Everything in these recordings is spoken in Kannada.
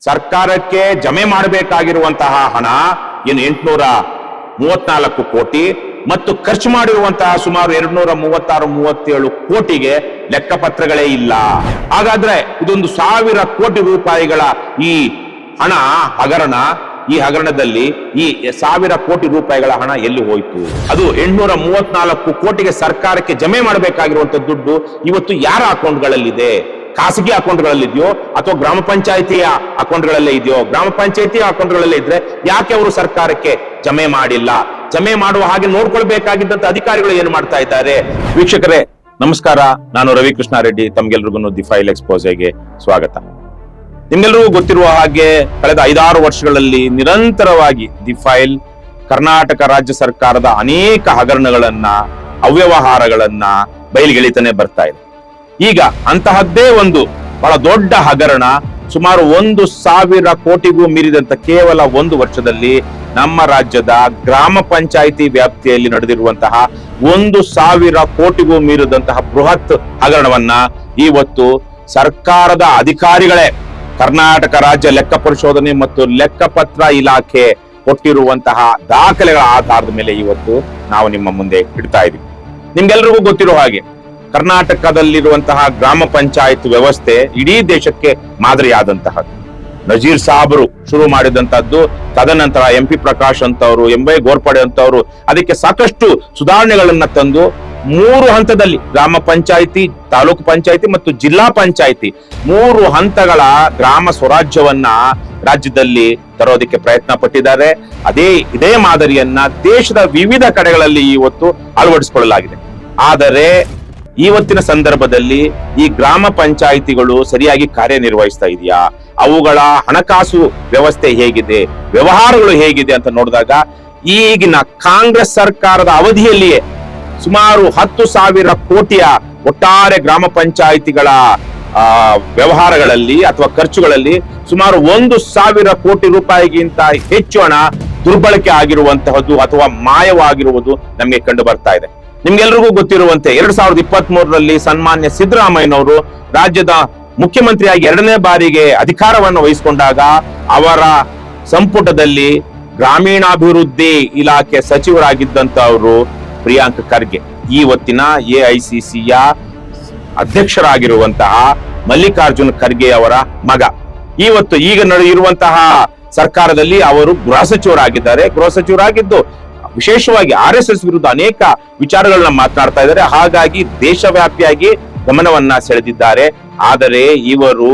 ಸರ್ಕಾರಕ್ಕೆ ಜಮೆ ಮಾಡಬೇಕಾಗಿರುವಂತಹ ಹಣ ಏನು 834 ಕೋಟಿ ಮತ್ತು ಖರ್ಚು ಮಾಡಿರುವಂತಹ ಸುಮಾರು 236-37 ಕೋಟಿಗೆ ಲೆಕ್ಕಪತ್ರಗಳೇ ಇಲ್ಲ. ಹಾಗಾದ್ರೆ ಇದೊಂದು 1000 ಕೋಟಿ ರೂಪಾಯಿಗಳ ಈ ಹಣ ಹಗರಣ, ಈ ಹಗರಣದಲ್ಲಿ ಈ 1000 ಕೋಟಿ ರೂಪಾಯಿಗಳ ಹಣ ಎಲ್ಲಿ ಹೋಯ್ತು? ಅದು 834 ಕೋಟಿಗೆ ಸರ್ಕಾರಕ್ಕೆ ಜಮೆ ಮಾಡಬೇಕಾಗಿರುವಂತ ದುಡ್ಡು ಇವತ್ತು ಯಾರ ಅಕೌಂಟ್ಗಳಲ್ಲಿದೆ? ಖಾಸಗಿ ಅಕೌಂಟ್ಗಳಲ್ಲಿದೆಯೋ ಅಥವಾ ಗ್ರಾಮ ಪಂಚಾಯಿತಿಯ ಅಕೌಂಟ್ಗಳಲ್ಲೇ ಇದೆಯೋ? ಗ್ರಾಮ ಪಂಚಾಯಿತಿಯ ಅಕೌಂಟ್ಗಳಲ್ಲೇ ಇದ್ರೆ ಯಾಕೆ ಅವರು ಸರ್ಕಾರಕ್ಕೆ ಜಮೆ ಮಾಡಿಲ್ಲ? ಜಮೆ ಮಾಡುವ ಹಾಗೆ ನೋಡ್ಕೊಳ್ಬೇಕಾಗಿದ್ದಂತ ಅಧಿಕಾರಿಗಳು ಏನು ಮಾಡ್ತಾ ಇದ್ದಾರೆ? ವೀಕ್ಷಕರೇ ನಮಸ್ಕಾರ, ನಾನು ರವಿಕೃಷ್ಣ ರೆಡ್ಡಿ. ತಮ್ಗೆಲ್ರಿಗೂ ದಿ ಫೈಲ್ ಎಕ್ಸ್ಪೋಸೆಗೆ ಸ್ವಾಗತ. ನಿಮ್ಗೆಲ್ರಿಗೂ ಗೊತ್ತಿರುವ ಹಾಗೆ ಕಳೆದ 5-6 ವರ್ಷಗಳಲ್ಲಿ ನಿರಂತರವಾಗಿ ದಿ ಫೈಲ್ ಕರ್ನಾಟಕ ರಾಜ್ಯ ಸರ್ಕಾರದ ಅನೇಕ ಹಗರಣಗಳನ್ನ, ಅವ್ಯವಹಾರಗಳನ್ನ ಬಯಲಿಗೆಳಿತಾನೆ ಬರ್ತಾ ಇದೆ. ಈಗ ಅಂತಹದ್ದೇ ಒಂದು ಬಹಳ ದೊಡ್ಡ ಹಗರಣ, ಸುಮಾರು 1,000 ಕೋಟಿಗೂ ಮೀರಿದಂತ ಕೇವಲ 1 ವರ್ಷದಲ್ಲಿ ನಮ್ಮ ರಾಜ್ಯದ ಗ್ರಾಮ ಪಂಚಾಯಿತಿ ವ್ಯಾಪ್ತಿಯಲ್ಲಿ ನಡೆದಿರುವಂತಹ 1,000 ಕೋಟಿಗೂ ಮೀರಿದಂತಹ ಬೃಹತ್ ಹಗರಣವನ್ನ ಇವತ್ತು ಸರ್ಕಾರದ ಅಧಿಕಾರಿಗಳೇ ಕರ್ನಾಟಕ ರಾಜ್ಯ ಲೆಕ್ಕ ಪರಿಶೋಧನೆ ಮತ್ತು ಲೆಕ್ಕಪತ್ರ ಇಲಾಖೆ ಕೊಟ್ಟಿರುವಂತಹ ದಾಖಲೆಗಳ ಆಧಾರದ ಮೇಲೆ ಇವತ್ತು ನಾವು ನಿಮ್ಮ ಮುಂದೆ ಇಡ್ತಾ ಇದ್ದೀವಿ. ನಿಮ್ಗೆಲ್ರಿಗೂ ಗೊತ್ತಿರೋ ಹಾಗೆ ಕರ್ನಾಟಕದಲ್ಲಿರುವಂತಹ ಗ್ರಾಮ ಪಂಚಾಯತ್ ವ್ಯವಸ್ಥೆ ಇಡೀ ದೇಶಕ್ಕೆ ಮಾದರಿಯಾದಂತಹದ್ದು. ನಜೀರ್ ಸಾಹಬರು ಶುರು ಮಾಡಿದಂತಹದ್ದು, ತದನಂತರ MP ಪ್ರಕಾಶ್ ಅಂತವರು, MY ಗೋರ್ಪಡೆ ಅಂತವರು ಅದಕ್ಕೆ ಸಾಕಷ್ಟು ಸುಧಾರಣೆಗಳನ್ನ ತಂದು 3 ಹಂತದಲ್ಲಿ ಗ್ರಾಮ ಪಂಚಾಯಿತಿ, ತಾಲೂಕು ಪಂಚಾಯಿತಿ ಮತ್ತು ಜಿಲ್ಲಾ ಪಂಚಾಯಿತಿ 3 ಹಂತಗಳ ಗ್ರಾಮ ಸ್ವರಾಜ್ಯವನ್ನ ರಾಜ್ಯದಲ್ಲಿ ತರೋದಕ್ಕೆ ಪ್ರಯತ್ನ ಪಟ್ಟಿದ್ದಾರೆ. ಇದೇ ಮಾದರಿಯನ್ನ ದೇಶದ ವಿವಿಧ ಕಡೆಗಳಲ್ಲಿ ಇವತ್ತು ಅಳವಡಿಸಿಕೊಳ್ಳಲಾಗಿದೆ. ಆದರೆ ಇವತ್ತಿನ ಸಂದರ್ಭದಲ್ಲಿ ಈ ಗ್ರಾಮ ಪಂಚಾಯಿತಿಗಳು ಸರಿಯಾಗಿ ಕಾರ್ಯನಿರ್ವಹಿಸ್ತಾ ಇದೆಯಾ, ಅವುಗಳ ಹಣಕಾಸು ವ್ಯವಸ್ಥೆ ಹೇಗಿದೆ, ವ್ಯವಹಾರಗಳು ಹೇಗಿದೆ ಅಂತ ನೋಡಿದಾಗ ಈಗಿನ ಕಾಂಗ್ರೆಸ್ ಸರ್ಕಾರದ ಅವಧಿಯಲ್ಲಿಯೇ ಸುಮಾರು 10,000 ಕೋಟಿಯ ಒಟ್ಟಾರೆ ಗ್ರಾಮ ಪಂಚಾಯಿತಿಗಳ ವ್ಯವಹಾರಗಳಲ್ಲಿ ಅಥವಾ ಖರ್ಚುಗಳಲ್ಲಿ ಸುಮಾರು 1,000 ಕೋಟಿ ರೂಪಾಯಿಗಿಂತ ಹೆಚ್ಚು ಹಣ ದುರ್ಬಳಕೆ ಆಗಿರುವಂತಹದ್ದು ಅಥವಾ ಮಾಯವಾಗಿರುವುದು ನಮಗೆ ಕಂಡು ಬರ್ತಾ ಇದೆ. ನಿಮ್ಗೆಲ್ರಿಗೂ ಗೊತ್ತಿರುವಂತೆ 2023ರಲ್ಲಿ ಸನ್ಮಾನ್ಯ ಸಿದ್ದರಾಮಯ್ಯನವರು ರಾಜ್ಯದ ಮುಖ್ಯಮಂತ್ರಿಯಾಗಿ 2ನೇ ಬಾರಿಗೆ ಅಧಿಕಾರವನ್ನು ವಹಿಸಿಕೊಂಡಾಗ ಅವರ ಸಂಪುಟದಲ್ಲಿ ಗ್ರಾಮೀಣಾಭಿವೃದ್ಧಿ ಇಲಾಖೆ ಸಚಿವರಾಗಿದ್ದಂತವರು ಪ್ರಿಯಾಂಕ್ ಖರ್ಗೆ, ಇವತ್ತಿನ AICCಯ ಅಧ್ಯಕ್ಷರಾಗಿರುವಂತಹ ಮಲ್ಲಿಕಾರ್ಜುನ್ ಖರ್ಗೆ ಅವರ ಮಗ. ಈಗ ನಡೆಯುವಂತಹ ಸರ್ಕಾರದಲ್ಲಿ ಅವರು ಗೃಹ ಸಚಿವರಾಗಿದ್ದಾರೆ. ಗೃಹ ಸಚಿವರಾಗಿದ್ದು ವಿಶೇಷವಾಗಿ RSS ವಿರುದ್ಧ ಅನೇಕ ವಿಚಾರಗಳನ್ನ ಮಾತನಾಡ್ತಾ ಇದ್ದಾರೆ. ಹಾಗಾಗಿ ದೇಶವ್ಯಾಪಿಯಾಗಿ ಗಮನವನ್ನ ಸೆಳೆದಿದ್ದಾರೆ. ಆದರೆ ಇವರು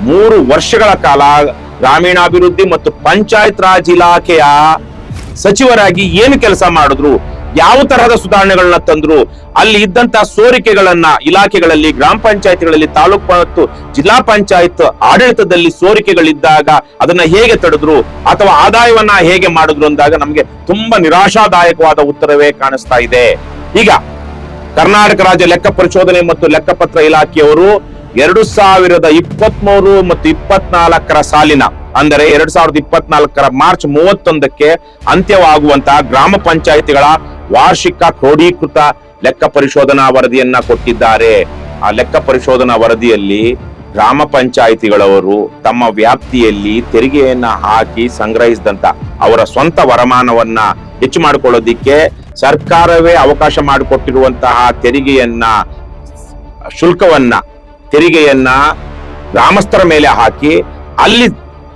3 ವರ್ಷಗಳ ಕಾಲ ಗ್ರಾಮೀಣಾಭಿವೃದ್ಧಿ ಮತ್ತು ಪಂಚಾಯತ್ ರಾಜ್ ಇಲಾಖೆಯ ಸಚಿವರಾಗಿ ಏನು ಕೆಲಸ ಮಾಡಿದ್ರು, ಯಾವ ತರಹದ ಸುಧಾರಣೆಗಳನ್ನ ತಂದ್ರು, ಅಲ್ಲಿ ಇದ್ದಂತಹ ಸೋರಿಕೆಗಳನ್ನ ಇಲಾಖೆಗಳಲ್ಲಿ, ಗ್ರಾಮ ಪಂಚಾಯತ್ಗಳಲ್ಲಿ, ತಾಲೂಕು ಮತ್ತು ಜಿಲ್ಲಾ ಪಂಚಾಯತ್ ಆಡಳಿತದಲ್ಲಿ ಸೋರಿಕೆಗಳಿದ್ದಾಗ ಅದನ್ನ ಹೇಗೆ ತಡೆದ್ರು ಅಥವಾ ಆದಾಯವನ್ನ ಹೇಗೆ ಮಾಡಿದ್ರು ಅಂದಾಗ ನಮ್ಗೆ ತುಂಬಾ ನಿರಾಶಾದಾಯಕವಾದ ಉತ್ತರವೇ ಕಾಣಿಸ್ತಾ ಇದೆ. ಈಗ ಕರ್ನಾಟಕ ರಾಜ್ಯ ಲೆಕ್ಕ ಪರಿಶೋಧನೆ ಮತ್ತು ಲೆಕ್ಕಪತ್ರ ಇಲಾಖೆಯವರು 2023 ಮತ್ತು 24ರ ಸಾಲಿನ, ಅಂದರೆ 2024ರ ಮಾರ್ಚ್ 31ಕ್ಕೆ ಅಂತ್ಯವಾಗುವಂತಹ ಗ್ರಾಮ ಪಂಚಾಯಿತಿಗಳ ವಾರ್ಷಿಕ ಕ್ರೋಢೀಕೃತ ಲೆಕ್ಕ ಪರಿಶೋಧನಾ ವರದಿಯನ್ನ ಕೊಟ್ಟಿದ್ದಾರೆ. ಆ ಲೆಕ್ಕ ಪರಿಶೋಧನಾ ವರದಿಯಲ್ಲಿ ಗ್ರಾಮ ಪಂಚಾಯಿತಿಗಳವರು ತಮ್ಮ ವ್ಯಾಪ್ತಿಯಲ್ಲಿ ತೆರಿಗೆಯನ್ನ ಹಾಕಿ ಸಂಗ್ರಹಿಸಿದಂತ ಅವರ ಸ್ವಂತ ವರಮಾನವನ್ನ ಹೆಚ್ಚು ಮಾಡಿಕೊಳ್ಳೋದಿಕ್ಕೆ ಸರ್ಕಾರವೇ ಅವಕಾಶ ಮಾಡಿಕೊಟ್ಟಿರುವಂತಹ ತೆರಿಗೆಯನ್ನ ಗ್ರಾಮಸ್ಥರ ಮೇಲೆ ಹಾಕಿ ಅಲ್ಲಿ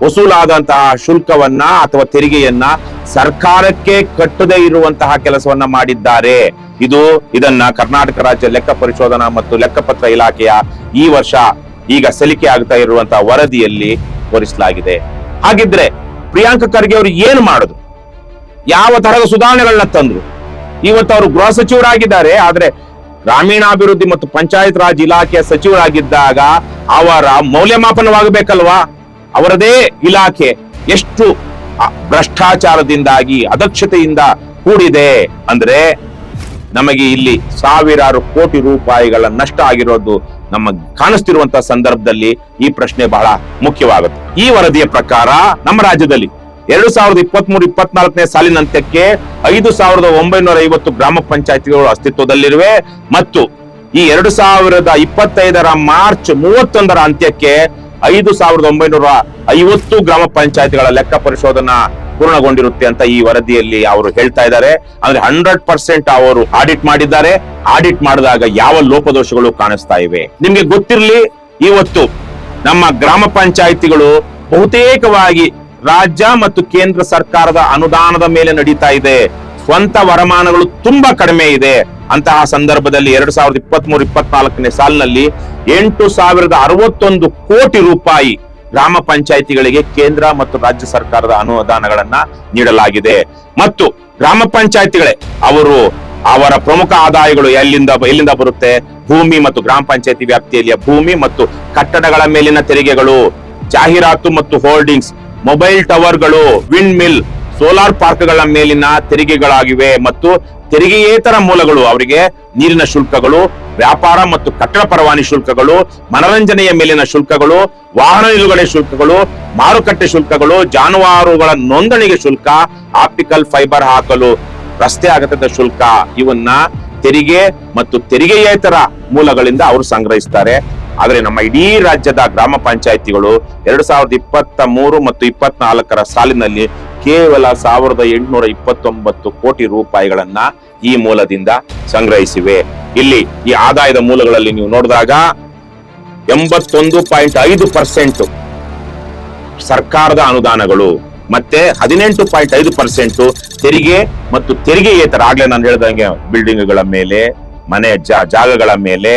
ವಸೂಲಾದಂತಹ ಶುಲ್ಕವನ್ನ ಅಥವಾ ತೆರಿಗೆಯನ್ನ ಸರ್ಕಾರಕ್ಕೆ ಕಟ್ಟದೇ ಇರುವಂತಹ ಕೆಲಸವನ್ನ ಮಾಡಿದ್ದಾರೆ. ಇದನ್ನ ಕರ್ನಾಟಕ ರಾಜ್ಯ ಲೆಕ್ಕ ಪರಿಶೋಧನಾ ಮತ್ತು ಲೆಕ್ಕಪತ್ರ ಇಲಾಖೆಯ ಈ ವರ್ಷ ಈಗ ಸಲ್ಲಿಕೆ ಆಗ್ತಾ ಇರುವಂತಹ ವರದಿಯಲ್ಲಿ ತೋರಿಸಲಾಗಿದೆ. ಹಾಗಿದ್ರೆ ಪ್ರಿಯಾಂಕ್ ಖರ್ಗೆ ಅವರು ಏನು ಮಾಡಿದ್ರು, ಯಾವ ತರಹದ ಸುಧಾರಣೆಗಳನ್ನ ತಂದ್ರು? ಇವತ್ತು ಅವರು ಗೃಹ ಸಚಿವರಾಗಿದ್ದಾರೆ. ಆದ್ರೆ ಗ್ರಾಮೀಣಾಭಿವೃದ್ಧಿ ಮತ್ತು ಪಂಚಾಯತ್ ರಾಜ್ ಇಲಾಖೆಯ ಸಚಿವರಾಗಿದ್ದಾಗ ಅವರ ಮೌಲ್ಯಮಾಪನವಾಗಬೇಕಲ್ವಾ? ಅವರದೇ ಇಲಾಖೆ ಎಷ್ಟು ಭ್ರಷ್ಟಾಚಾರದಿಂದಾಗಿ, ಅದಕ್ಷತೆಯಿಂದ ಕೂಡಿದೆ ಅಂದ್ರೆ ನಮಗೆ ಇಲ್ಲಿ 1000 ಕೋಟಿ ರೂಪಾಯಿಗಳ ನಷ್ಟ ಆಗಿರೋದು ನಮಗೆ ಕಾಣಿಸ್ತಿರುವಂತಹ ಸಂದರ್ಭದಲ್ಲಿ ಈ ಪ್ರಶ್ನೆ ಬಹಳ ಮುಖ್ಯವಾಗುತ್ತೆ. ಈ ವರದಿಯ ಪ್ರಕಾರ ನಮ್ಮ ರಾಜ್ಯದಲ್ಲಿ 2023-24ನೇ ಸಾಲಿನಂತ್ಯಕ್ಕೆ 5,950 ಗ್ರಾಮ ಪಂಚಾಯತಿಗಳು ಅಸ್ತಿತ್ವದಲ್ಲಿರುವೆ ಮತ್ತು ಈ 2025ರ ಮಾರ್ಚ್ 31ರ ಅಂತ್ಯಕ್ಕೆ 5,950 ಗ್ರಾಮ ಪಂಚಾಯತಿಗಳ ಲೆಕ್ಕ ಪರಿಶೋಧನಾ ಪೂರ್ಣಗೊಂಡಿರುತ್ತೆ ಅಂತ ಈ ವರದಿಯಲ್ಲಿ ಅವರು ಹೇಳ್ತಾ ಇದ್ದಾರೆ. ಅಂದ್ರೆ 100% ಅವರು ಆಡಿಟ್ ಮಾಡಿದ್ದಾರೆ. ಆಡಿಟ್ ಮಾಡಿದಾಗ ಯಾವ ಲೋಪದೋಷಗಳು ಕಾಣಿಸ್ತಾ ಇವೆ ನಿಮ್ಗೆ ಗೊತ್ತಿರಲಿ. ಇವತ್ತು ನಮ್ಮ ಗ್ರಾಮ ಪಂಚಾಯಿತಿಗಳು ಬಹುತೇಕವಾಗಿ ರಾಜ್ಯ ಮತ್ತು ಕೇಂದ್ರ ಸರ್ಕಾರದ ಅನುದಾನದ ಮೇಲೆ ನಡೀತಾ ಇದೆ. ಸ್ವಂತ ವರಮಾನಗಳು ತುಂಬಾ ಕಡಿಮೆ ಇದೆ. ಅಂತಹ ಸಂದರ್ಭದಲ್ಲಿ 2023-24ನೇ ಸಾಲಿನಲ್ಲಿ 8,061 ಕೋಟಿ ರೂಪಾಯಿ ಗ್ರಾಮ ಪಂಚಾಯಿತಿಗಳಿಗೆ ಕೇಂದ್ರ ಮತ್ತು ರಾಜ್ಯ ಸರ್ಕಾರದ ಅನುದಾನಗಳನ್ನ ನೀಡಲಾಗಿದೆ. ಮತ್ತು ಗ್ರಾಮ ಪಂಚಾಯಿತಿಗಳೇ ಅವರ ಪ್ರಮುಖ ಆದಾಯಗಳು ಎಲ್ಲಿಂದ ಬರುತ್ತೆ? ಭೂಮಿ ಮತ್ತು ಗ್ರಾಮ ಪಂಚಾಯಿತಿ ವ್ಯಾಪ್ತಿಯಲ್ಲಿಯ ಭೂಮಿ ಮತ್ತು ಕಟ್ಟಡಗಳ ಮೇಲಿನ ತೆರಿಗೆಗಳು, ಜಾಹೀರಾತು ಮತ್ತು ಹೋರ್ಡಿಂಗ್ಸ್, ಮೊಬೈಲ್ ಟವರ್ಗಳು, ವಿಂಡ್ ಮಿಲ್, ಸೋಲಾರ್ ಪಾರ್ಕ್ಗಳ ಮೇಲಿನ ತೆರಿಗೆಗಳಾಗಿವೆ. ಮತ್ತು ತೆರಿಗೆಯೇತರ ಮೂಲಗಳು ಅವರಿಗೆ ನೀರಿನ ಶುಲ್ಕಗಳು, ವ್ಯಾಪಾರ ಮತ್ತು ಕಟ್ಟಡ ಪರವಾನಗಿ ಶುಲ್ಕಗಳು, ಮನರಂಜನೆಯ ಮೇಲಿನ ಶುಲ್ಕಗಳು, ವಾಹನ ನಿಲುಗಡೆ ಶುಲ್ಕಗಳು, ಮಾರುಕಟ್ಟೆ ಶುಲ್ಕಗಳು, ಜಾನುವಾರುಗಳ ನೋಂದಣಿಗೆ ಶುಲ್ಕ, ಆಪ್ಟಿಕಲ್ ಫೈಬರ್ ಹಾಕಲು ರಸ್ತೆ ಅಗತ್ಯದ ಶುಲ್ಕ, ಇವನ್ನ ತೆರಿಗೆ ಮತ್ತು ತೆರಿಗೆಯೇತರ ಮೂಲಗಳಿಂದ ಅವರು ಸಂಗ್ರಹಿಸ್ತಾರೆ. ಆದ್ರೆ ನಮ್ಮ ಇಡೀ ರಾಜ್ಯದ ಗ್ರಾಮ ಪಂಚಾಯಿತಿಗಳು 2023 ಮತ್ತು 24ರ ಸಾಲಿನಲ್ಲಿ ಕೇವಲ 1,829 ಕೋಟಿ ರೂಪಾಯಿಗಳನ್ನ ಈ ಮೂಲದಿಂದ ಸಂಗ್ರಹಿಸಿವೆ. ಇಲ್ಲಿ ಈ ಆದಾಯದ ಮೂಲಗಳಲ್ಲಿ ನೀವು ನೋಡಿದಾಗ 81.5% ಸರ್ಕಾರದ ಅನುದಾನಗಳು, ಮತ್ತೆ 18.5% ತೆರಿಗೆ ಮತ್ತು ತೆರಿಗೆಯೇತರ, ಆಗ್ಲೇ ನಾನು ಹೇಳ್ದಂಗೆ ಬಿಲ್ಡಿಂಗ್ಗಳ ಮೇಲೆ, ಮನೆ ಜಾಗಗಳ ಮೇಲೆ,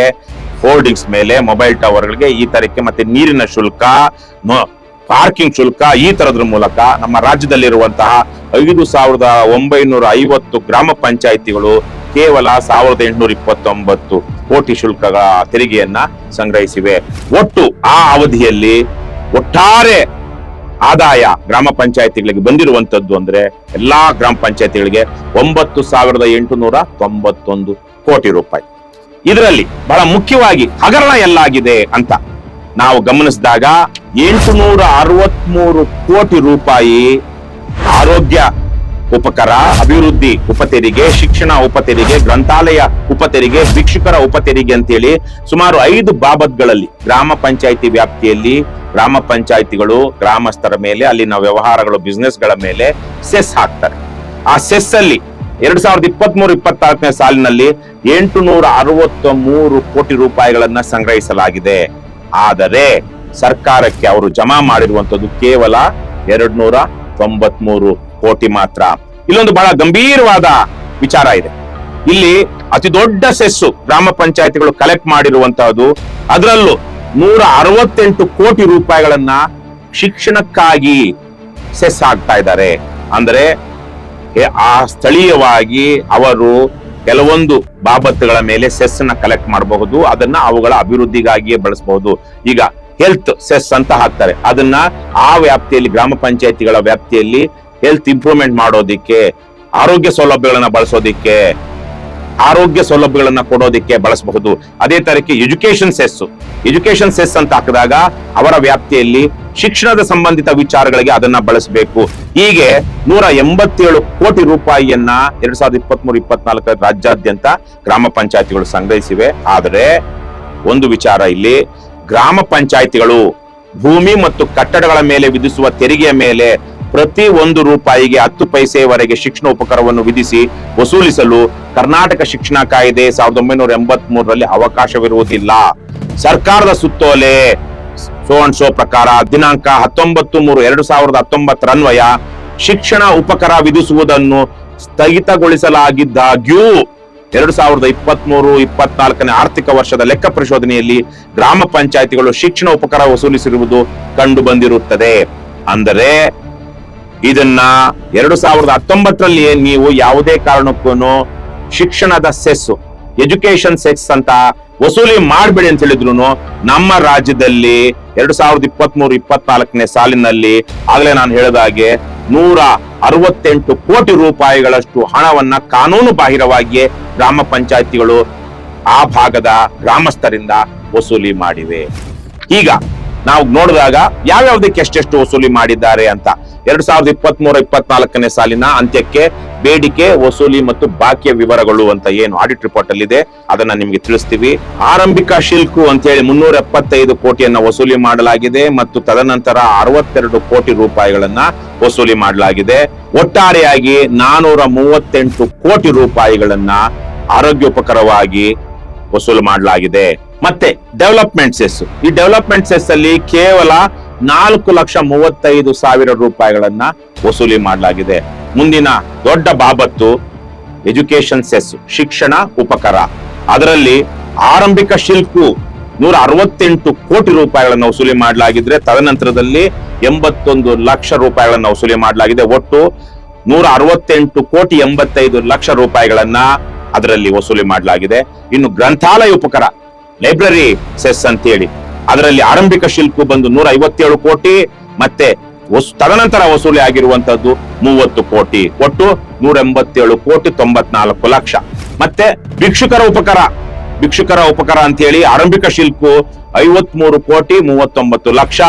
ಹೋರ್ಡಿಂಗ್ಸ್ ಮೇಲೆ, ಮೊಬೈಲ್ ಟವರ್ಗಳಿಗೆ, ಈ ತರಕ್ಕೆ, ಮತ್ತೆ ನೀರಿನ ಶುಲ್ಕ, ಪಾರ್ಕಿಂಗ್ ಶುಲ್ಕ, ಈ ತರದ್ರ ಮೂಲಕ ನಮ್ಮ ರಾಜ್ಯದಲ್ಲಿರುವಂತಹ 5,950 ಗ್ರಾಮ ಪಂಚಾಯಿತಿಗಳು ಕೇವಲ 1,829 ಕೋಟಿ ಶುಲ್ಕಗಳ ತೆರಿಗೆಯನ್ನ ಸಂಗ್ರಹಿಸಿವೆ. ಒಟ್ಟು ಆ ಅವಧಿಯಲ್ಲಿ ಒಟ್ಟಾರೆ ಆದಾಯ ಗ್ರಾಮ ಪಂಚಾಯಿತಿಗಳಿಗೆ ಬಂದಿರುವಂತದ್ದು ಅಂದ್ರೆ ಎಲ್ಲಾ ಗ್ರಾಮ ಪಂಚಾಯಿತಿಗಳಿಗೆ 9,891 ಕೋಟಿ ರೂಪಾಯಿ. ಇದರಲ್ಲಿ ಬಹಳ ಮುಖ್ಯವಾಗಿ ಹಗರಣ ಎಲ್ಲಾಗಿದೆ ಅಂತ ನಾವು ಗಮನಿಸಿದಾಗ 863 ಕೋಟಿ ರೂಪಾಯಿ ಆರೋಗ್ಯ ಉಪಕರ, ಅಭಿವೃದ್ಧಿ ಉಪತೆರಿಗೆ, ಶಿಕ್ಷಣ ಉಪತೆರಿಗೆ, ಗ್ರಂಥಾಲಯ ಉಪತೆರಿಗೆ, ಶಿಕ್ಷಕರ ಉಪತೆರಿಗೆ ಅಂತೇಳಿ ಸುಮಾರು 5 ಬಾಬತ್ಗಳಲ್ಲಿ ಗ್ರಾಮ ಪಂಚಾಯಿತಿ ವ್ಯಾಪ್ತಿಯಲ್ಲಿ ಗ್ರಾಮ ಪಂಚಾಯಿತಿಗಳು ಗ್ರಾಮಸ್ಥರ ಮೇಲೆ, ಅಲ್ಲಿನ ವ್ಯವಹಾರಗಳು, ಬಿಸ್ನೆಸ್ ಗಳ ಮೇಲೆ ಸೆಸ್ ಹಾಕ್ತಾರೆ. ಆ ಸೆಸ್ ಅಲ್ಲಿ 2023-24ನೇ ಸಾಲಿನಲ್ಲಿ 863 ಕೋಟಿ ರೂಪಾಯಿಗಳನ್ನ ಸಂಗ್ರಹಿಸಲಾಗಿದೆ. ಆದರೆ ಸರ್ಕಾರಕ್ಕೆ ಅವರು ಜಮಾ ಮಾಡಿರುವಂತದ್ದು ಕೇವಲ 293 ಕೋಟಿ ಮಾತ್ರ. ಇಲ್ಲೊಂದು ಬಹಳ ಗಂಭೀರವಾದ ವಿಚಾರ ಇದೆ. ಇಲ್ಲಿ ಅತಿ ದೊಡ್ಡ ಸೆಸ್ಸು ಗ್ರಾಮ ಪಂಚಾಯಿತಿಗಳು ಕಲೆಕ್ಟ್ ಮಾಡಿರುವಂತಹದ್ದು, ಅದರಲ್ಲೂ 168 ಕೋಟಿ ರೂಪಾಯಿಗಳನ್ನ ಶಿಕ್ಷಣಕ್ಕಾಗಿ ಸೆಸ್ ಆಗ್ತಾ ಇದ್ದಾರೆ. ಅಂದ್ರೆ ಆ ಸ್ಥಳೀಯವಾಗಿ ಅವರು ಕೆಲವೊಂದು ಬಾಬತ್ತುಗಳ ಮೇಲೆ ಸೆಸ್ ಅನ್ನ ಕಲೆಕ್ಟ್ ಮಾಡಬಹುದು, ಅದನ್ನ ಅವುಗಳ ಅಭಿವೃದ್ಧಿಗಾಗಿಯೇ ಬಳಸಬಹುದು. ಈಗ ಹೆಲ್ತ್ ಸೆಸ್ ಅಂತ ಹಾಕ್ತಾರೆ, ಅದನ್ನ ಆ ವ್ಯಾಪ್ತಿಯಲ್ಲಿ ಗ್ರಾಮ ಪಂಚಾಯಿತಿಗಳ ವ್ಯಾಪ್ತಿಯಲ್ಲಿ ಹೆಲ್ತ್ ಇಂಪ್ರೂವ್ಮೆಂಟ್ ಮಾಡೋದಿಕ್ಕೆ, ಆರೋಗ್ಯ ಸೌಲಭ್ಯಗಳನ್ನ ಬಳಸೋದಿಕ್ಕೆ, ಆರೋಗ್ಯ ಸೌಲಭ್ಯಗಳನ್ನ ಕೊಡೋದಿಕ್ಕೆ ಬಳಸಬಹುದು. ಅದೇ ತರಕ್ಕೆ ಎಜುಕೇಶನ್ ಸೆಸ್ ಅಂತ ಹಾಕಿದಾಗ ಅವರ ವ್ಯಾಪ್ತಿಯಲ್ಲಿ ಶಿಕ್ಷಣದ ಸಂಬಂಧಿತ ವಿಚಾರಗಳಿಗೆ ಅದನ್ನ ಬಳಸಬೇಕು. ಹೀಗೆ 187 ಕೋಟಿ ರೂಪಾಯಿಯನ್ನ 2023-24 ರಾಜ್ಯಾದ್ಯಂತ ಗ್ರಾಮ ಪಂಚಾಯಿತಿಗಳು ಸಂಗ್ರಹಿಸಿವೆ. ಆದರೆ ಒಂದು ವಿಚಾರ ಇಲ್ಲಿ, ಗ್ರಾಮ ಪಂಚಾಯಿತಿಗಳು ಭೂಮಿ ಮತ್ತು ಕಟ್ಟಡಗಳ ಮೇಲೆ ವಿಧಿಸುವ ತೆರಿಗೆಯ ಮೇಲೆ ಪ್ರತಿ 1 ರೂಪಾಯಿಗೆ 10 ಪೈಸೆಯವರೆಗೆ ಶಿಕ್ಷಣ ಉಪಕರವನ್ನು ವಿಧಿಸಿ ವಸೂಲಿಸಲು ಕರ್ನಾಟಕ ಶಿಕ್ಷಣ ಕಾಯ್ದೆ 1983ರಲ್ಲಿ ಅವಕಾಶವಿರುವುದಿಲ್ಲ. ಸರ್ಕಾರದ ಸುತ್ತೋಲೆ ಸೋ ಪ್ರಕಾರ ದಿನಾಂಕ 19/3/2019 ಅನ್ವಯ ಶಿಕ್ಷಣ ಉಪಕರ ವಿಧಿಸುವುದನ್ನು ಸ್ಥಗಿತಗೊಳಿಸಲಾಗಿದ್ದಾಗ್ಯೂ 2023-24ನೇ ಆರ್ಥಿಕ ವರ್ಷದ ಲೆಕ್ಕ ಪರಿಶೋಧನೆಯಲ್ಲಿ ಗ್ರಾಮ ಪಂಚಾಯಿತಿಗಳು ಶಿಕ್ಷಣ ಉಪಕರ ವಸೂಲಿಸಿರುವುದು ಕಂಡು ಬಂದಿರುತ್ತದೆ. ಅಂದರೆ ಇದನ್ನ 2019ರಲ್ಲಿ ನೀವು ಯಾವುದೇ ಕಾರಣಕ್ಕೂ ಶಿಕ್ಷಣದ ಸೆಸ್, ಎಜುಕೇಶನ್ ಸೆಸ್ ಅಂತ ವಸೂಲಿ ಮಾಡಬೇಡಿ ಅಂತ ಹೇಳಿದ್ರು ನಮ್ಮ ರಾಜ್ಯದಲ್ಲಿ 2023-24ನೇ ಸಾಲಿನಲ್ಲಿ ಆಗ್ಲೇ ನಾನು ಹೇಳಿದಾಗೆ 168 ಕೋಟಿ ರೂಪಾಯಿಗಳಷ್ಟು ಹಣವನ್ನ ಕಾನೂನು ಬಾಹಿರವಾಗಿಯೇ ಗ್ರಾಮ ಪಂಚಾಯಿತಿಗಳು ಆ ಭಾಗದ ಗ್ರಾಮಸ್ಥರಿಂದ ವಸೂಲಿ ಮಾಡಿವೆ. ಈಗ ನಾವು ನೋಡಿದಾಗ ಯಾವ್ಯಾವ್ದಕ್ಕೆ ಎಷ್ಟೆಷ್ಟು ವಸೂಲಿ ಮಾಡಿದ್ದಾರೆ ಅಂತ 2023-24ನೇ ಸಾಲಿನ ಅಂತ್ಯಕ್ಕೆ ಬೇಡಿಕೆ, ವಸೂಲಿ ಮತ್ತು ಬಾಕಿಯ ವಿವರಗಳು ಅಂತ ಏನು ಆಡಿಟ್ ರಿಪೋರ್ಟ್ ಅಲ್ಲಿ ಇದೆ ಅದನ್ನ ನಿಮಗೆ ತಿಳಿಸ್ತೀವಿ. ಆರಂಭಿಕ ಶಿಲ್ಕು ಅಂತ ಹೇಳಿ 375 ಕೋಟಿಯನ್ನ ವಸೂಲಿ ಮಾಡಲಾಗಿದೆ ಮತ್ತು ತದನಂತರ 62 ಕೋಟಿ ರೂಪಾಯಿಗಳನ್ನ ವಸೂಲಿ ಮಾಡಲಾಗಿದೆ. ಒಟ್ಟಾರೆಯಾಗಿ 438 ಕೋಟಿ ರೂಪಾಯಿಗಳನ್ನ ಆರೋಗ್ಯೋಪಕರವಾಗಿ ವಸೂಲು ಮಾಡಲಾಗಿದೆ. ಮತ್ತೆ ಡೆವಲಪ್ಮೆಂಟ್ ಸೆಸ್, ಈ ಡೆವಲಪ್ಮೆಂಟ್ ಸೆಸ್ ಅಲ್ಲಿ ಕೇವಲ 4,35,000 ರೂಪಾಯಿಗಳನ್ನ ವಸೂಲಿ ಮಾಡಲಾಗಿದೆ. ಮುಂದಿನ ದೊಡ್ಡ ಬಾಬತ್ತು ಎಜುಕೇಶನ್ ಸೆಸ್, ಶಿಕ್ಷಣ ಉಪಕರ. ಅದರಲ್ಲಿ ಆರಂಭಿಕ ಶಿಲ್ಕು 168 ಕೋಟಿ ರೂಪಾಯಿಗಳನ್ನ ವಸೂಲಿ ಮಾಡಲಾಗಿದ್ರೆ ತದನಂತರದಲ್ಲಿ 81 ಲಕ್ಷ ರೂಪಾಯಿಗಳನ್ನ ವಸೂಲಿ ಮಾಡಲಾಗಿದೆ. ಒಟ್ಟು 168 ಕೋಟಿ 85 ಲಕ್ಷ ರೂಪಾಯಿಗಳನ್ನ ಅದರಲ್ಲಿ ವಸೂಲಿ ಮಾಡಲಾಗಿದೆ. ಇನ್ನು ಗ್ರಂಥಾಲಯ ಉಪಕರ, ಲೈಬ್ರರಿ ಸೆಸ್ ಅಂತೇಳಿ, ಅದರಲ್ಲಿ ಆರಂಭಿಕ ಶಿಲ್ಕು ಬಂದು 157 ಕೋಟಿ, ಮತ್ತೆ ತದನಂತರ ವಸೂಲಿ ಆಗಿರುವಂತದ್ದು 30 ಕೋಟಿ. ಒಟ್ಟು 187 ಕೋಟಿ 94 ಲಕ್ಷ. ಮತ್ತೆ ಭಿಕ್ಷುಕರ ಉಪಕರ ಅಂತ ಹೇಳಿ ಆರಂಭಿಕ ಶಿಲ್ಕು 53 ಕೋಟಿ 39 ಲಕ್ಷ,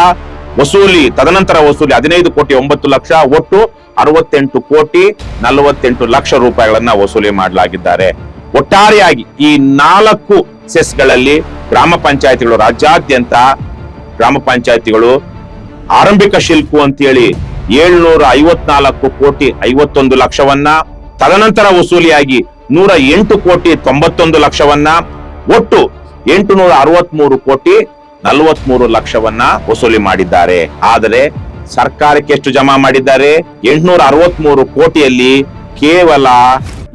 ವಸೂಲಿ ತದನಂತರ ವಸೂಲಿ 15 ಕೋಟಿ 9 ಲಕ್ಷ. ಒಟ್ಟು 68 ಕೋಟಿ 48 ಲಕ್ಷ ರೂಪಾಯಿಗಳನ್ನ ವಸೂಲಿ ಮಾಡಲಾಗಿದ್ದಾರೆ. ಒಟ್ಟಾರೆಯಾಗಿ ಈ 4 ಸೆಸ್ಗಳಲ್ಲಿ ಗ್ರಾಮ ಪಂಚಾಯತಿಗಳು, ರಾಜ್ಯಾದ್ಯಂತ ಗ್ರಾಮ ಪಂಚಾಯತಿಗಳು ಆರಂಭಿಕ ಶಿಲ್ಕು ಅಂತೇಳಿ 754 ಕೋಟಿ 51 ಲಕ್ಷವನ್ನ, ತದನಂತರ ವಸೂಲಿಯಾಗಿ 108 ಕೋಟಿ 91 ಲಕ್ಷವನ್ನ, ಒಟ್ಟು 863 ಕೋಟಿ 43 ಲಕ್ಷವನ್ನ ವಸೂಲಿ ಮಾಡಿದ್ದಾರೆ. ಆದರೆ ಸರ್ಕಾರಕ್ಕೆ ಎಷ್ಟು ಜಮಾ ಮಾಡಿದ್ದಾರೆ? 863 ಕೋಟಿಯಲ್ಲಿ ಕೇವಲ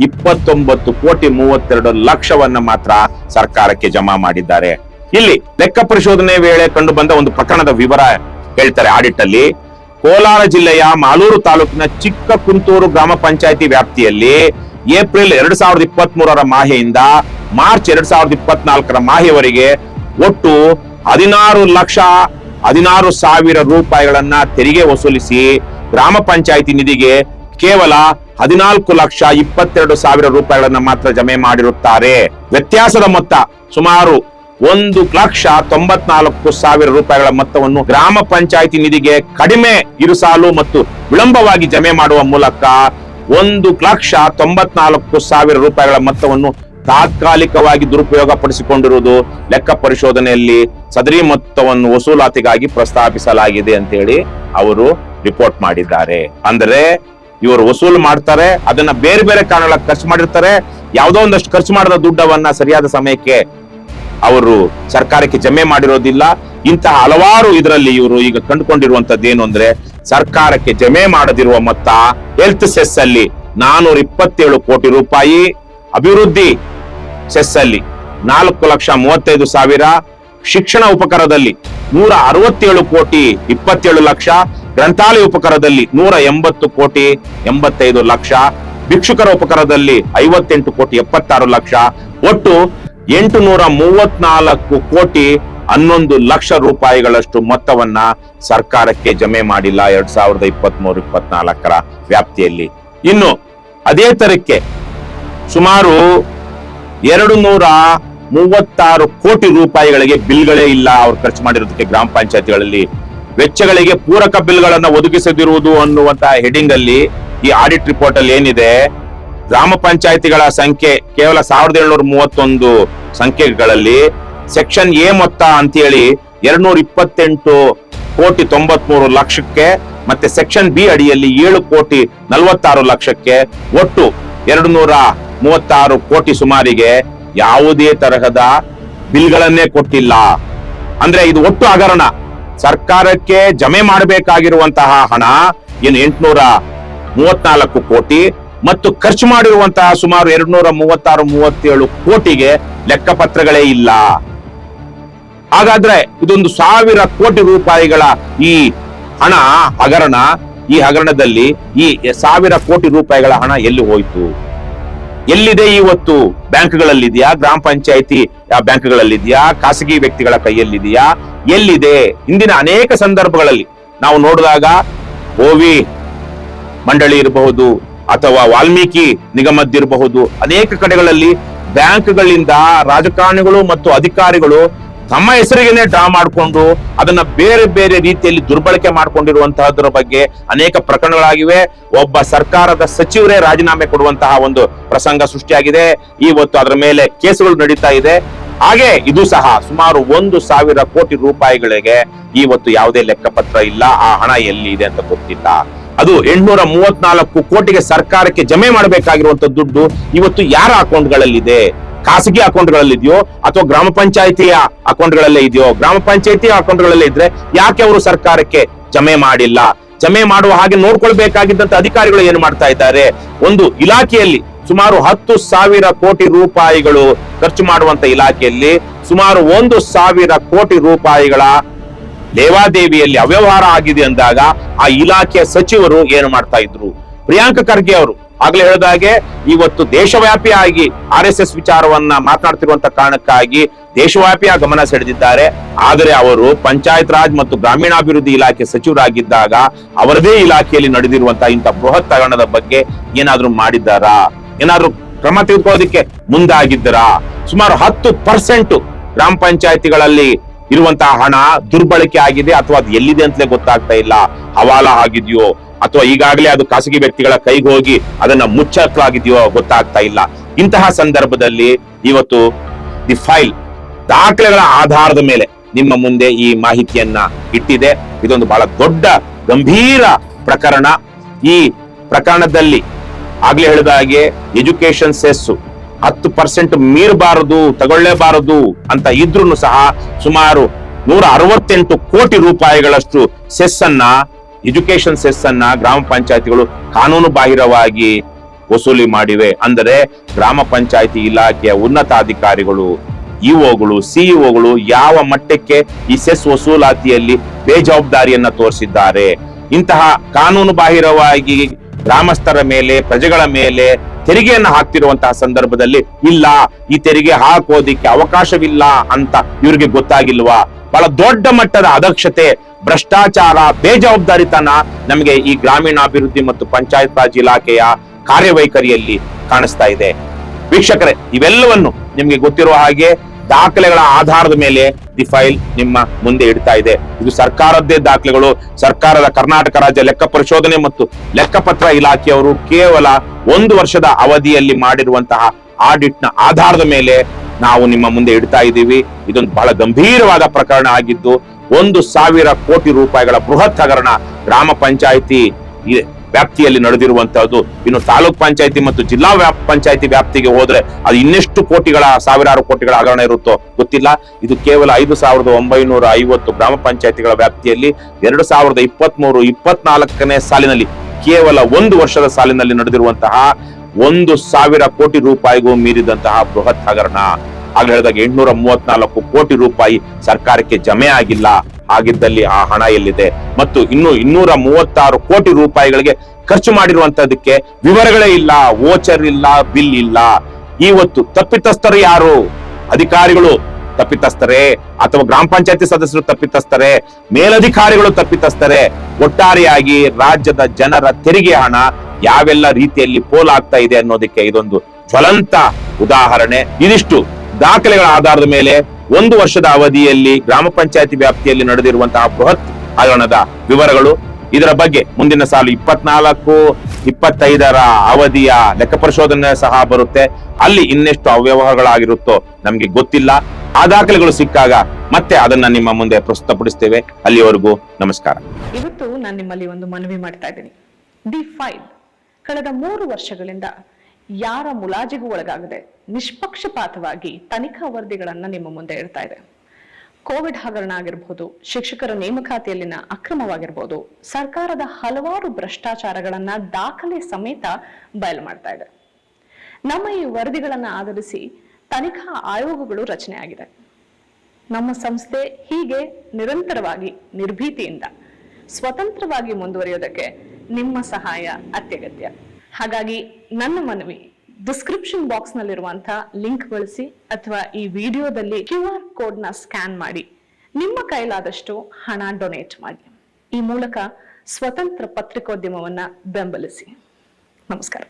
29 ಕೋಟಿ 32 ಲಕ್ಷವನ್ನ ಮಾತ್ರ ಸರ್ಕಾರಕ್ಕೆ ಜಮಾ ಮಾಡಿದ್ದಾರೆ. ಇಲ್ಲಿ ಲೆಕ್ಕ ಪರಿಶೋಧನೆ ವೇಳೆ ಕಂಡು ಬಂದ ಒಂದು ಪ್ರಕರಣದ ವಿವರ ಹೇಳ್ತಾರೆ ಆಡಿಟ್ ಅಲ್ಲಿ. ಕೋಲಾರ ಜಿಲ್ಲೆಯ ಮಾಲೂರು ತಾಲೂಕಿನ ಚಿಕ್ಕ ಕುಂತೂರು ಗ್ರಾಮ ಪಂಚಾಯತಿ ವ್ಯಾಪ್ತಿಯಲ್ಲಿ ಏಪ್ರಿಲ್ 2023 ಮಾಹೆಯಿಂದ ಮಾರ್ಚ್ 2024 ಮಾಹೆವರೆಗೆ ಒಟ್ಟು 16,16,000 ರೂಪಾಯಿಗಳನ್ನ ತೆರಿಗೆ ವಸೂಲಿಸಿ ಗ್ರಾಮ ಪಂಚಾಯತಿ ನಿಧಿಗೆ ಕೇವಲ 14,22,000 ರೂಪಾಯಿಗಳನ್ನ ಮಾತ್ರ ಜಮೆ ಮಾಡಿರುತ್ತಾರೆ. ವ್ಯತ್ಯಾಸದ ಮೊತ್ತ ಸುಮಾರು 1,94,000 ರೂಪಾಯಿಗಳ ಮೊತ್ತವನ್ನು ಗ್ರಾಮ ಪಂಚಾಯತಿ ನಿಧಿಗೆ ಕಡಿಮೆ ಇರುಸಾಲು ಮತ್ತು ವಿಳಂಬವಾಗಿ ಜಮೆ ಮಾಡುವ ಮೂಲಕ 1,94,000 ರೂಪಾಯಿಗಳ ಮೊತ್ತವನ್ನು ತಾತ್ಕಾಲಿಕವಾಗಿ ದುರುಪಯೋಗ ಪಡಿಸಿಕೊಂಡಿರುವುದು ಲೆಕ್ಕ ಪರಿಶೋಧನೆಯಲ್ಲಿ ಸದರಿ ಮೊತ್ತವನ್ನು ವಸೂಲಾತಿಗಾಗಿ ಪ್ರಸ್ತಾಪಿಸಲಾಗಿದೆ ಅಂತ ಹೇಳಿ ಅವರು ರಿಪೋರ್ಟ್ ಮಾಡಿದ್ದಾರೆ. ಅಂದರೆ ಇವರು ವಸೂಲು ಮಾಡ್ತಾರೆ, ಅದನ್ನ ಬೇರೆ ಬೇರೆ ಕಾರಣಗಳ ಖರ್ಚು ಮಾಡಿರ್ತಾರೆ. ಯಾವುದೋ ಒಂದಷ್ಟು ಖರ್ಚು ಮಾಡಿದ ದುಡ್ಡವನ್ನ ಸರಿಯಾದ ಸಮಯಕ್ಕೆ ಅವರು ಸರ್ಕಾರಕ್ಕೆ ಜಮೆ ಮಾಡಿರೋದಿಲ್ಲ. ಇಂತಹ ಹಲವಾರು ಇದರಲ್ಲಿ ಇವರು ಈಗ ಕಂಡುಕೊಂಡಿರುವಂತದ್ದು ಏನು ಅಂದ್ರೆ, ಸರ್ಕಾರಕ್ಕೆ ಜಮೆ ಮಾಡದಿರುವ ಮೊತ್ತ ಹೆಲ್ತ್ ಸೆಸ್ ಅಲ್ಲಿ 427 ಕೋಟಿ ರೂಪಾಯಿ, ಅಭಿವೃದ್ಧಿ ಸೆಸ್ ಅಲ್ಲಿ 4,35,000, ಶಿಕ್ಷಣ ಉಪಕರದಲ್ಲಿ 167 ಕೋಟಿ 27 ಲಕ್ಷ, ಗ್ರಂಥಾಲಯ ಉಪಕರದಲ್ಲಿ 180 ಕೋಟಿ 85 ಲಕ್ಷ, ಭಿಕ್ಷುಕರ ಉಪಕರದಲ್ಲಿ 58 ಕೋಟಿ 76 ಲಕ್ಷ, ಒಟ್ಟು 834 ಕೋಟಿ 11 ಲಕ್ಷ ರೂಪಾಯಿಗಳಷ್ಟು ಮೊತ್ತವನ್ನ ಸರ್ಕಾರಕ್ಕೆ ಜಮೆ ಮಾಡಿಲ್ಲ 2023-24 ವ್ಯಾಪ್ತಿಯಲ್ಲಿ. ಇನ್ನು ಅದೇ ತರಕ್ಕೆ ಸುಮಾರು 236 ಕೋಟಿ ರೂಪಾಯಿಗಳಿಗೆ ಬಿಲ್ಗಳೇ ಇಲ್ಲ ಅವ್ರು ಖರ್ಚು ಮಾಡಿರೋದಕ್ಕೆ. ಗ್ರಾಮ ಪಂಚಾಯತಿಗಳಲ್ಲಿ ವೆಚ್ಚಗಳಿಗೆ ಪೂರಕ ಬಿಲ್ಗಳನ್ನ ಒದಗಿಸದಿರುವುದು ಅನ್ನುವಂತಹ ಹೆಡಿಂಗ್ ಅಲ್ಲಿ ಈ ಆಡಿಟ್ ರಿಪೋರ್ಟ್ ಅಲ್ಲಿ ಏನಿದೆ, ಗ್ರಾಮ ಪಂಚಾಯತಿಗಳ ಸಂಖ್ಯೆ ಕೇವಲ 1731 ಸಂಖ್ಯೆಗಳಲ್ಲಿ ಸೆಕ್ಷನ್ ಎ ಮೊತ್ತ ಅಂತೇಳಿ 228 ಕೋಟಿ 93 ಲಕ್ಷಕ್ಕೆ, ಮತ್ತೆ ಸೆಕ್ಷನ್ ಬಿ ಅಡಿಯಲ್ಲಿ 7 ಕೋಟಿ 46 ಲಕ್ಷಕ್ಕೆ, ಒಟ್ಟು 236 ಕೋಟಿ ಸುಮಾರಿಗೆ ಯಾವುದೇ ತರಹದ ಬಿಲ್ಗಳನ್ನೇ ಕೊಟ್ಟಿಲ್ಲ. ಅಂದ್ರೆ ಇದು ಒಟ್ಟು ಹಗರಣ. ಸರ್ಕಾರಕ್ಕೆ ಜಮೆ ಮಾಡಬೇಕಾಗಿರುವಂತಹ ಹಣ ಏನು 834 ಕೋಟಿ ಮತ್ತು ಖರ್ಚು ಮಾಡಿರುವಂತಹ ಸುಮಾರು 236-37 ಕೋಟಿಗೆ ಲೆಕ್ಕಪತ್ರಗಳೇ ಇಲ್ಲ. ಹಾಗಾದ್ರೆ ಇದೊಂದು 1000 ಕೋಟಿ ರೂಪಾಯಿಗಳ ಈ ಹಣ ಹಗರಣ. ಈ ಹಗರಣದಲ್ಲಿ ಈ 1000 ಕೋಟಿ ರೂಪಾಯಿಗಳ ಹಣ ಎಲ್ಲಿ ಹೋಯ್ತು? ಎಲ್ಲಿದೆ ಇವತ್ತು? ಬ್ಯಾಂಕ್ಗಳಲ್ಲಿದೆಯಾ? ಗ್ರಾಮ ಪಂಚಾಯತಿ ಬ್ಯಾಂಕ್ಗಳಲ್ಲಿದೆಯಾ? ಖಾಸಗಿ ವ್ಯಕ್ತಿಗಳ ಕೈಯಲ್ಲಿದೆಯಾ? ಎಲ್ಲಿದೆ? ಇಂದಿನ ಅನೇಕ ಸಂದರ್ಭಗಳಲ್ಲಿ ನಾವು ನೋಡಿದಾಗ ಓವಿ ಮಂಡಳಿ ಇರಬಹುದು ಅಥವಾ ವಾಲ್ಮೀಕಿ ನಿಗಮದ್ದಿರಬಹುದು, ಅನೇಕ ಕಡೆಗಳಲ್ಲಿ ಬ್ಯಾಂಕ್ಗಳಿಂದ ರಾಜಕಾರಣಿಗಳು ಮತ್ತು ಅಧಿಕಾರಿಗಳು ತಮ್ಮ ಹೆಸರಿಗೆನೆ ಡ್ರಾ ಮಾಡಿಕೊಂಡು ಅದನ್ನ ಬೇರೆ ಬೇರೆ ರೀತಿಯಲ್ಲಿ ದುರ್ಬಳಕೆ ಮಾಡ್ಕೊಂಡಿರುವಂತಹದ್ರ ಬಗ್ಗೆ ಅನೇಕ ಪ್ರಕರಣಗಳಾಗಿವೆ. ಒಬ್ಬ ಸರ್ಕಾರದ ಸಚಿವರೇ ರಾಜೀನಾಮೆ ಕೊಡುವಂತಹ ಒಂದು ಪ್ರಸಂಗ ಸೃಷ್ಟಿಯಾಗಿದೆ. ಇವತ್ತು ಅದರ ಮೇಲೆ ಕೇಸುಗಳು ನಡೀತಾ ಇದೆ. ಹಾಗೆ ಇದು ಸಹ ಸುಮಾರು 1,000 ಕೋಟಿ ರೂಪಾಯಿಗಳಿಗೆ ಇವತ್ತು ಯಾವುದೇ ಲೆಕ್ಕಪತ್ರ ಇಲ್ಲ. ಆ ಹಣ ಎಲ್ಲಿ ಇದೆ ಅಂತ ಗೊತ್ತಿಲ್ಲ. ಅದು 834 ಕೋಟಿಗೆ ಸರ್ಕಾರಕ್ಕೆ ಜಮೆ ಮಾಡಬೇಕಾಗಿರುವಂತ ದುಡ್ಡು ಇವತ್ತು ಯಾರ ಅಕೌಂಟ್ಗಳಲ್ಲಿದೆ? ಖಾಸಗಿ ಅಕೌಂಟ್ಗಳಲ್ಲಿದೆಯೋ ಅಥವಾ ಗ್ರಾಮ ಪಂಚಾಯಿತಿಯ ಅಕೌಂಟ್ಗಳಲ್ಲೇ ಇದೆಯೋ? ಗ್ರಾಮ ಪಂಚಾಯಿತಿಯ ಅಕೌಂಟ್ಗಳಲ್ಲೇ ಇದ್ರೆ ಯಾಕೆ ಅವರು ಸರ್ಕಾರಕ್ಕೆ ಜಮೆ ಮಾಡಿಲ್ಲ? ಜಮೆ ಮಾಡುವ ಹಾಗೆ ನೋಡ್ಕೊಳ್ಬೇಕಾಗಿದ್ದಂತ ಅಧಿಕಾರಿಗಳು ಏನು ಮಾಡ್ತಾ ಇದ್ದಾರೆ? ಒಂದು ಇಲಾಖೆಯಲ್ಲಿ ಸುಮಾರು 10,000 ಕೋಟಿ ರೂಪಾಯಿಗಳು ಖರ್ಚು ಮಾಡುವಂತ ಇಲಾಖೆಯಲ್ಲಿ ಸುಮಾರು 1,000 ಕೋಟಿ ರೂಪಾಯಿಗಳ ಲೇವಾದೇವಿಯಲ್ಲಿ ಅವ್ಯವಹಾರ ಆಗಿದೆ ಅಂದಾಗ ಆ ಇಲಾಖೆಯ ಸಚಿವರು ಏನು ಮಾಡ್ತಾ ಇದ್ರು? ಪ್ರಿಯಾಂಕ ಖರ್ಗೆ ಅವರು ಆಗ್ಲೇ ಹೇಳಿದಾಗೆ ಇವತ್ತು ದೇಶವ್ಯಾಪಿಯಾಗಿ RSS ವಿಚಾರವನ್ನ ಮಾತನಾಡ್ತಿರುವಂತ ಕಾರಣಕ್ಕಾಗಿ ದೇಶವ್ಯಾಪಿಯ ಗಮನ ಸೆಳೆದಿದ್ದಾರೆ. ಆದರೆ ಅವರು ಪಂಚಾಯತ್ ರಾಜ್ ಮತ್ತು ಗ್ರಾಮೀಣಾಭಿವೃದ್ಧಿ ಇಲಾಖೆ ಸಚಿವರಾಗಿದ್ದಾಗ ಅವರದೇ ಇಲಾಖೆಯಲ್ಲಿ ನಡೆದಿರುವಂತಹ ಇಂಥ ಬೃಹತ್ ಹಗರಣದ ಬಗ್ಗೆ ಏನಾದ್ರೂ ಮಾಡಿದ್ದಾರಾ? ಏನಾದ್ರೂ ಕ್ರಮ ತೆಗೆದುಕೊಳ್ಳೋದಕ್ಕೆ ಮುಂದಾಗಿದ್ದರಾ? ಸುಮಾರು 10% ಗ್ರಾಮ ಪಂಚಾಯತಿಗಳಲ್ಲಿ ಇರುವಂತಹ ಹಣ ದುರ್ಬಳಕೆ ಆಗಿದೆ ಅಥವಾ ಅದು ಎಲ್ಲಿದೆ ಅಂತಲೇ ಗೊತ್ತಾಗ್ತಾ ಇಲ್ಲ. ಹವಾಲ ಆಗಿದೆಯೋ ಅಥವಾ ಈಗಾಗಲೇ ಅದು ಖಾಸಗಿ ವ್ಯಕ್ತಿಗಳ ಕೈಗೆ ಹೋಗಿ ಅದನ್ನ ಮುಚ್ಚಾಕಲಾಗಿದೆಯೋ ಗೊತ್ತಾಗ್ತಾ ಇಲ್ಲ. ಇಂತಹ ಸಂದರ್ಭದಲ್ಲಿ ಇವತ್ತು ದಿ ಫೈಲ್ ದಾಖಲೆಗಳ ಆಧಾರದ ಮೇಲೆ ನಿಮ್ಮ ಮುಂದೆ ಈ ಮಾಹಿತಿಯನ್ನ ಇಟ್ಟಿದೆ. ಇದೊಂದು ಬಹಳ ದೊಡ್ಡ ಗಂಭೀರ ಪ್ರಕರಣ. ಈ ಪ್ರಕರಣದಲ್ಲಿ ಆಗ್ಲೇ ಹೇಳಿದ ಹಾಗೆ ಎಜುಕೇಶನ್ ಸೆಸ್ 10% ಮೀರಬಾರದು, ತಗೊಳ್ಳೇಬಾರದು ಅಂತ ಇದ್ರೂ ಸಹ ಸುಮಾರು 168 ಕೋಟಿ ರೂಪಾಯಿಗಳಷ್ಟು ಸೆಸ್ ಅನ್ನ, ಎಜುಕೇಶನ್ ಸೆಸ್ ಅನ್ನ ಗ್ರಾಮ ಪಂಚಾಯತಿಗಳು ಕಾನೂನು ಬಾಹಿರವಾಗಿ ವಸೂಲಿ ಮಾಡಿವೆ. ಅಂದರೆ ಗ್ರಾಮ ಪಂಚಾಯತಿ ಇಲಾಖೆಯ ಉನ್ನತಾಧಿಕಾರಿಗಳು, ಇಒಗಳು, ಸಿಇಒಗಳು ಯಾವ ಮಟ್ಟಕ್ಕೆ ಈ ಸೆಸ್ ವಸೂಲಾತಿಯಲ್ಲಿ ಬೇಜವಾಬ್ದಾರಿಯನ್ನ ತೋರಿಸಿದ್ದಾರೆ. ಇಂತಹ ಕಾನೂನು ಬಾಹಿರವಾಗಿ ಗ್ರಾಮಸ್ಥರ ಮೇಲೆ, ಪ್ರಜೆಗಳ ಮೇಲೆ ತೆರಿಗೆಯನ್ನು ಹಾಕ್ತಿರುವಂತಹ ಸಂದರ್ಭದಲ್ಲಿ ಇಲ್ಲ, ಈ ತೆರಿಗೆ ಹಾಕೋದಿಕ್ಕೆ ಅವಕಾಶವಿಲ್ಲ ಅಂತ ಇವ್ರಿಗೆ ಗೊತ್ತಾಗಿಲ್ವಾ? ಬಹಳ ದೊಡ್ಡ ಮಟ್ಟದ ಅದಕ್ಷತೆ, ಭ್ರಷ್ಟಾಚಾರ, ಬೇಜವಾಬ್ದಾರಿತನ ನಮಗೆ ಈ ಗ್ರಾಮೀಣಾಭಿವೃದ್ಧಿ ಮತ್ತು ಪಂಚಾಯತ್ ರಾಜ್ ಇಲಾಖೆಯ ಕಾರ್ಯವೈಖರಿಯಲ್ಲಿ ಕಾಣಿಸ್ತಾ ಇದೆ. ವೀಕ್ಷಕರೇ, ಇವೆಲ್ಲವನ್ನು ನಿಮ್ಗೆ ಗೊತ್ತಿರುವ ಹಾಗೆ ದಾಖಲೆಗಳ ಆಧಾರದ ಮೇಲೆ ದಿ ಫೈಲ್ ನಿಮ್ಮ ಮುಂದೆ ಇಡ್ತಾ ಇದೆ. ಇದು ಸರ್ಕಾರದ್ದೇ ದಾಖಲೆಗಳು. ಸರ್ಕಾರದ ಕರ್ನಾಟಕ ರಾಜ್ಯ ಲೆಕ್ಕ ಪರಿಶೋಧನೆ ಮತ್ತು ಲೆಕ್ಕಪತ್ರ ಇಲಾಖೆಯವರು ಕೇವಲ 1 ವರ್ಷದ ಅವಧಿಯಲ್ಲಿ ಮಾಡಿರುವಂತಹ ಆಡಿಟ್ ನ ಆಧಾರದ ಮೇಲೆ ನಾವು ನಿಮ್ಮ ಮುಂದೆ ಇಡ್ತಾ ಇದ್ದೀವಿ. ಇದೊಂದು ಬಹಳ ಗಂಭೀರವಾದ ಪ್ರಕರಣ ಆಗಿದ್ದು 1,000 ಕೋಟಿ ರೂಪಾಯಿಗಳ ಬೃಹತ್ ಹಗರಣ ಗ್ರಾಮ ಪಂಚಾಯಿತಿ ವ್ಯಾಪ್ತಿಯಲ್ಲಿ ನಡೆದಿರುವಂತಹದ್ದು. ಇನ್ನು ತಾಲೂಕ್ ಪಂಚಾಯತಿ ಮತ್ತು ಜಿಲ್ಲಾ ಪಂಚಾಯತಿ ವ್ಯಾಪ್ತಿಗೆ ಹೋದ್ರೆ ಅದು ಇನ್ನೆಷ್ಟು ಕೋಟಿಗಳ, ಸಾವಿರಾರು ಕೋಟಿಗಳ ಹಗರಣ ಇರುತ್ತೋ ಗೊತ್ತಿಲ್ಲ. ಇದು ಕೇವಲ 5,950 ಗ್ರಾಮ ಪಂಚಾಯತಿಗಳ ವ್ಯಾಪ್ತಿಯಲ್ಲಿ 2023-24ನೇ ಸಾಲಿನಲ್ಲಿ ಕೇವಲ 1 ವರ್ಷದ ಸಾಲಿನಲ್ಲಿ ನಡೆದಿರುವಂತಹ 1,000 ಕೋಟಿ ರೂಪಾಯಿಗೂ ಮೀರಿದಂತಹ ಬೃಹತ್ ಹಗರಣ. ಆಗ ಹೇಳಿದಾಗ 834 ಕೋಟಿ ರೂಪಾಯಿ ಸರ್ಕಾರಕ್ಕೆ ಜಮೆ ಆಗಿಲ್ಲ. ಆಗಿದ್ದಲ್ಲಿ ಆ ಹಣ ಎಲ್ಲಿದೆ? ಮತ್ತು ಇನ್ನು 236 ಕೋಟಿ ರೂಪಾಯಿಗಳಿಗೆ ಖರ್ಚು ಮಾಡಿರುವಂತದಕ್ಕೆ ವಿವರಗಳೇ ಇಲ್ಲ, ವೋಚರ್ ಇಲ್ಲ, ಬಿಲ್ ಇಲ್ಲ. ಇವತ್ತು ತಪ್ಪಿತಸ್ಥರು ಯಾರು? ಅಧಿಕಾರಿಗಳು ತಪ್ಪಿತಸ್ಥರೇ ಅಥವಾ ಗ್ರಾಮ ಪಂಚಾಯತಿ ಸದಸ್ಯರು ತಪ್ಪಿತಸ್ಥರೇ? ಮೇಲಧಿಕಾರಿಗಳು ತಪ್ಪಿತಸ್ಥರೇ? ಒಟ್ಟಾರೆಯಾಗಿ ರಾಜ್ಯದ ಜನರ ತೆರಿಗೆ ಹಣ ಯಾವೆಲ್ಲ ರೀತಿಯಲ್ಲಿ ಪೋಲಾಗ್ತಾ ಇದೆ ಅನ್ನೋದಕ್ಕೆ ಇದೊಂದು ಜ್ವಲಂತ ಉದಾಹರಣೆ. ಇದಿಷ್ಟು ದಾಖಲೆಗಳ ಆಧಾರದ ಮೇಲೆ 1 ವರ್ಷದ ಅವಧಿಯಲ್ಲಿ ಗ್ರಾಮ ಪಂಚಾಯತಿ ವ್ಯಾಪ್ತಿಯಲ್ಲಿ ನಡೆದಿರುವಂತಹ ಬೃಹತ್ ಹಗರಣದ ವಿವರಗಳು. ಇದರ ಬಗ್ಗೆ ಮುಂದಿನ ಸಾಲು 24-25ರ ಅವಧಿಯ ಲೆಕ್ಕ ಪರಿಶೋಧನೆ ಸಹ ಬರುತ್ತೆ. ಅಲ್ಲಿ ಇನ್ನೆಷ್ಟು ಅವ್ಯವಹಾರಗಳಾಗಿರುತ್ತೋ ನಮ್ಗೆ ಗೊತ್ತಿಲ್ಲ. ಆ ದಾಖಲೆಗಳು ಸಿಕ್ಕಾಗ ಮತ್ತೆ ಅದನ್ನ ನಿಮ್ಮ ಮುಂದೆ ಪ್ರಸ್ತುತಪಡಿಸ್ತೇವೆ. ಅಲ್ಲಿವರೆಗೂ ನಮಸ್ಕಾರ. ಇವತ್ತು ನಾನು ನಿಮ್ಮಲ್ಲಿ ಒಂದು ಮನವಿ ಮಾಡ್ತಾ ಇದ್ದೀನಿ. ದಿ ಫೈಲ್ ಕಳೆದ 3 ವರ್ಷಗಳಿಂದ ಯಾರ ಮುಲಾಜಿಗೂ ಒಳಗಾಗದೆ ನಿಷ್ಪಕ್ಷಪಾತವಾಗಿ ತನಿಖಾ ವರದಿಗಳನ್ನ ನಿಮ್ಮ ಮುಂದೆ ಇಡ್ತಾ ಇದೆ. ಕೋವಿಡ್ ಹಗರಣ ಆಗಿರ್ಬೋದು, ಶಿಕ್ಷಕರ ನೇಮಕಾತಿಯಲ್ಲಿನ ಅಕ್ರಮವಾಗಿರ್ಬೋದು, ಸರ್ಕಾರದ ಹಲವಾರು ಭ್ರಷ್ಟಾಚಾರಗಳನ್ನ ದಾಖಲೆ ಸಮೇತ ಬಯಲು ಮಾಡ್ತಾ ಇದೆ. ನಮ್ಮ ಈ ವರದಿಗಳನ್ನ ಆಧರಿಸಿ ತನಿಖಾ ಆಯೋಗಗಳು ರಚನೆ ಆಗಿದೆ. ನಮ್ಮ ಸಂಸ್ಥೆ ಹೀಗೆ ನಿರಂತರವಾಗಿ ನಿರ್ಭೀತಿಯಿಂದ ಸ್ವತಂತ್ರವಾಗಿ ಮುಂದುವರಿಯೋದಕ್ಕೆ ನಿಮ್ಮ ಸಹಾಯ ಅತ್ಯಗತ್ಯ. ಹಾಗಾಗಿ ನನ್ನ ಮನವಿ, ಡಿಸ್ಕ್ರಿಪ್ಷನ್ ಬಾಕ್ಸ್ ನಲ್ಲಿರುವಂತಹ ಲಿಂಕ್ ಬಳಸಿ ಅಥವಾ ಈ ವಿಡಿಯೋದಲ್ಲಿ QR ಕೋಡ್ ನ ಸ್ಕ್ಯಾನ್ ಮಾಡಿ ನಿಮ್ಮ ಕೈಲಾದಷ್ಟು ಹಣ ಡೊನೇಟ್ ಮಾಡಿ. ಈ ಮೂಲಕ ಸ್ವತಂತ್ರ ಪತ್ರಿಕೋದ್ಯಮವನ್ನ ಬೆಂಬಲಿಸಿ. ನಮಸ್ಕಾರ.